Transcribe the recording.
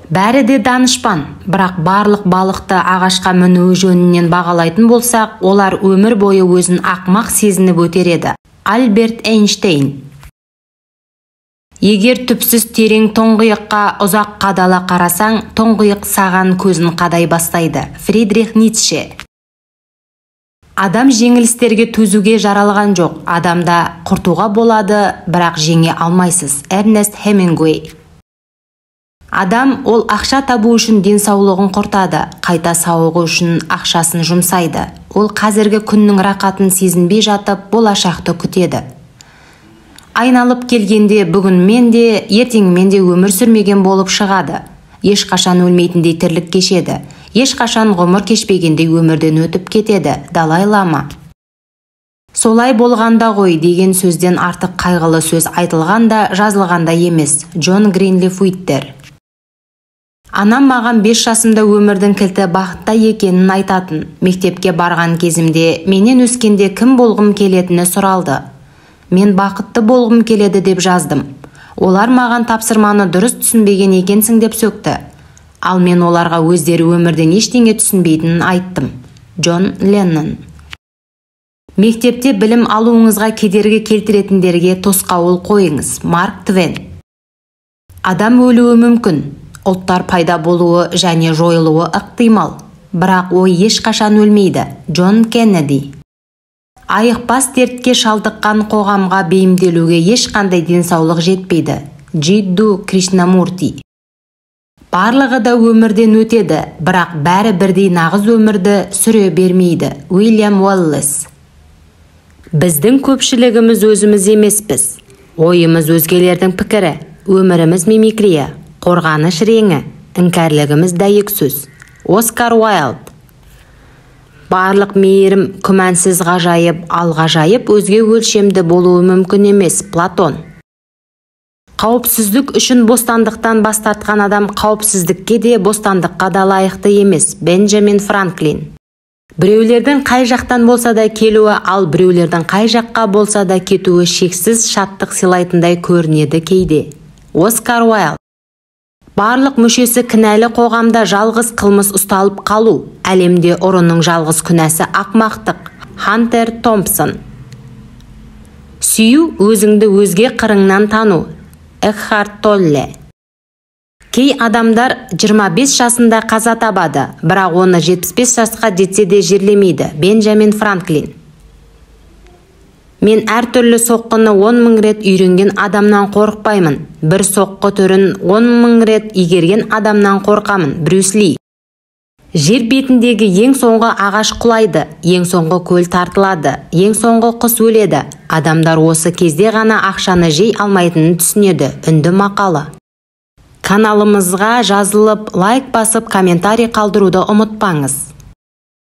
Бәрі де данышпан, бірақ барлық балықты ағашқа мінуі жөнінен бағалайтын болсақ, олар өмір бойы өзін ақмақ сезініп өтереді. Альберт Эйнштейн. Егер түпсіз терең тұңғиыққа ұзақ қадала қарасаң, тұңғиық саған көзін қадай бастайды. Фридрих Ницше. Адам жеңілістерге төзуге жаралған жоқ. Адамда құртуға болады, бірақ жеңе алмайсыз. Эрнест Хемингуэй. Адам ол ақша табу үшін денсаулығын құртады, қайта сауығу үшін ақшасын жұмсайды. Ол қазіргі күннің рақатын сезінбей жатып, болашақты күтеді. Айналып келгенде бүгін мен де, ертең мен де өмір сүрмеген болып шығады. Ешқашан өлмейтіндей тірлік кешеді. Ешқашан ғұмыр кешпегендей өмірден өтіп кетеді. Далай Лама. Солай болғанда ғой деген сөзден артық қайғылы сөз айтылғанда, жазылғанда емес. Джон Гринлиф Уиттер. Анам маған 5 жасымда өмірдің кілті бақытта екенін айтатын. Мектепке барған кезімде менен өскенде кім болғым келетіні сұралды. Мен бақытты болғым келеді деп жаздым. Олар маған тапсырманы дұрыс түсінбеген екенсің деп сөкті. Ал мен оларға өздері өмірден ештеңе түсінбейтінін айттым. Джон Леннон. Мектепте білім алуыңызға кедергі келтіретіндерге тосқауыл қойыңыз. Марк Твен. Адам өлуі мүмкін. Ұлттар пайда болуы және жойылуы ықтимал, бірақ ой ешқашан өлмейді. Джон Кеннеди. Айықпас дертке шалдыққан қоғамға бейімделуге ешқандай денсаулық жетпейді. Джидду Кришнамурти. Барлығы да өмірден өтеді, бірақ бәрі бірдей нағыз өмірді сүре бермейді. Уильям Уоллес. Біздің көпшілігіміз өзіміз емеспіз. Ойымыз өзгелердің пікірі, өміріміз мимикрия. Қорғаныш реңі, іңкәрлігіміз дәйексөз. Оскар Уайлд. Барлық мейірім күмәнсіз ғажайып, ал ғажайып өзге өлшемді болуы мүмкін емес. Платон. Қауіпсіздік үшін бостандықтан бас тартқан адам қауіпсіздікке де бостандыққа да лайықты емес. Бенджамин Франклин. Біреулердің қай жақтан болса да келуі, ал біреулердің қай жаққа болса да кетуі шексіз шаттық сыйлайтындай көрінеді кейде. Оскар Уайлд. Барлық мүшесі кінәлі қоғамда жалғыз қылмыс ұсталып қалу. Әлемде ұрының жалғыз күнәсі ақмақтық. Хантер Томпсон. Сүю өзіңді өзге қырыңнан тану. Экхарт Толле. Кей адамдар 25 жасында қаза табады, бірақ оны 75 жасқа жетсе де жерлемейді. Бенджамин Франклин. Мен әртүрлі соққыны 10 000 рет үйренген адамнан қорықпаймын. Бір соққы түрін 10 000 рет игерген адамнан қорқамын. Брюс Ли. Жер бетіндегі ең соңғы ағаш құлайды, ең соңғы көл тартылады, ең соңғы құс өледі. Адамдар осы кезде ғана ақшаны жей алмайтынын түсінеді. Үнді мақалы. Каналымызға жазылып, лайк басып, комментарий қалдыруды ұмытпаңыз.